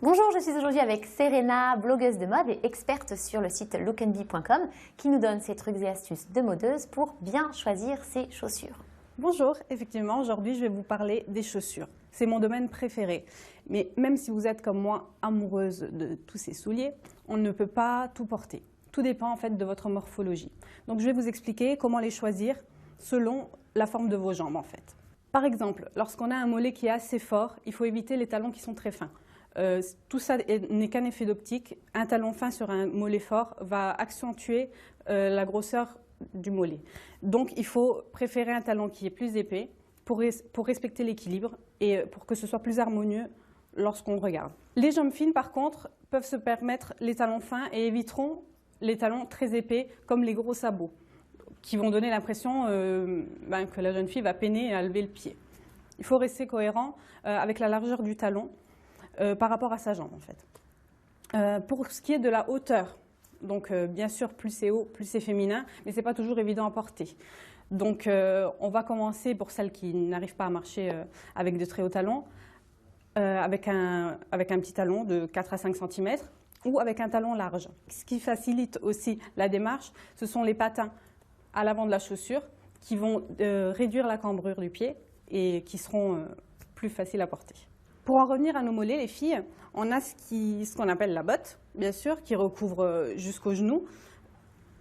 Bonjour, je suis aujourd'hui avec Serena, blogueuse de mode et experte sur le site lookandbe.com qui nous donne ses trucs et astuces de modeuse pour bien choisir ses chaussures. Bonjour, effectivement, aujourd'hui je vais vous parler des chaussures. C'est mon domaine préféré. Mais même si vous êtes comme moi amoureuse de tous ces souliers, on ne peut pas tout porter. Tout dépend en fait de votre morphologie. Donc je vais vous expliquer comment les choisir selon la forme de vos jambes en fait. Par exemple, lorsqu'on a un mollet qui est assez fort, il faut éviter les talons qui sont très fins. Tout ça n'est qu'un effet d'optique. Un talon fin sur un mollet fort va accentuer la grosseur du mollet. Donc il faut préférer un talon qui est plus épais pour respecter l'équilibre et pour que ce soit plus harmonieux lorsqu'on regarde. Les jambes fines par contre peuvent se permettre les talons fins et éviteront les talons très épais comme les gros sabots qui vont donner l'impression que la jeune fille va peiner à lever le pied. Il faut rester cohérent avec la largeur du talon par rapport à sa jambe en fait. Pour ce qui est de la hauteur, donc bien sûr plus c'est haut, plus c'est féminin, mais c'est pas toujours évident à porter. Donc on va commencer pour celles qui n'arrivent pas à marcher avec de très hauts talons, avec un petit talon de 4 à 5 cm ou avec un talon large. Ce qui facilite aussi la démarche, ce sont les patins à l'avant de la chaussure qui vont réduire la cambrure du pied et qui seront plus faciles à porter. Pour en revenir à nos mollets, les filles, on a ce qu'on appelle la botte, bien sûr, qui recouvre jusqu'au genou.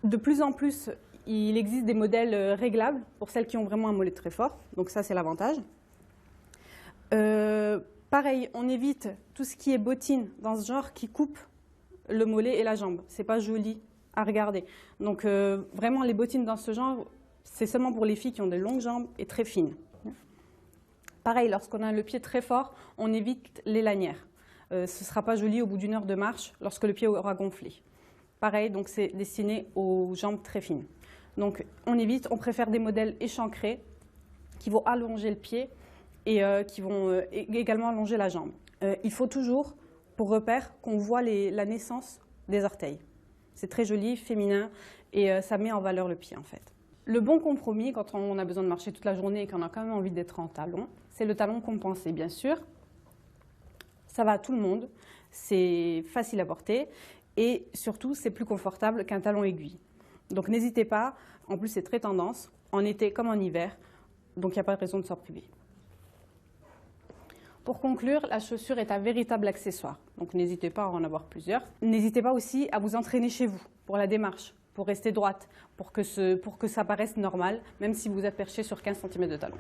De plus en plus, il existe des modèles réglables pour celles qui ont vraiment un mollet très fort, donc ça c'est l'avantage. Pareil, on évite tout ce qui est bottines dans ce genre qui coupe le mollet et la jambe. C'est pas joli à regarder. Donc vraiment les bottines dans ce genre, c'est seulement pour les filles qui ont des longues jambes et très fines. Pareil, lorsqu'on a le pied très fort, on évite les lanières. Ce ne sera pas joli au bout d'une heure de marche lorsque le pied aura gonflé. Pareil, donc c'est destiné aux jambes très fines. Donc on évite, on préfère des modèles échancrés qui vont allonger le pied et qui vont également allonger la jambe. Il faut toujours, pour repère, qu'on voit la naissance des orteils. C'est très joli, féminin et ça met en valeur le pied en fait. Le bon compromis, quand on a besoin de marcher toute la journée et qu'on a quand même envie d'être en talon, c'est le talon compensé, bien sûr. Ça va à tout le monde, c'est facile à porter et surtout, c'est plus confortable qu'un talon aiguille. Donc n'hésitez pas, en plus c'est très tendance, en été comme en hiver, donc il n'y a pas de raison de s'en priver. Pour conclure, la chaussure est un véritable accessoire, donc n'hésitez pas à en avoir plusieurs. N'hésitez pas aussi à vous entraîner chez vous pour la démarche, pour rester droite, pour que ça paraisse normal, même si vous êtes perché sur 15 cm de talon.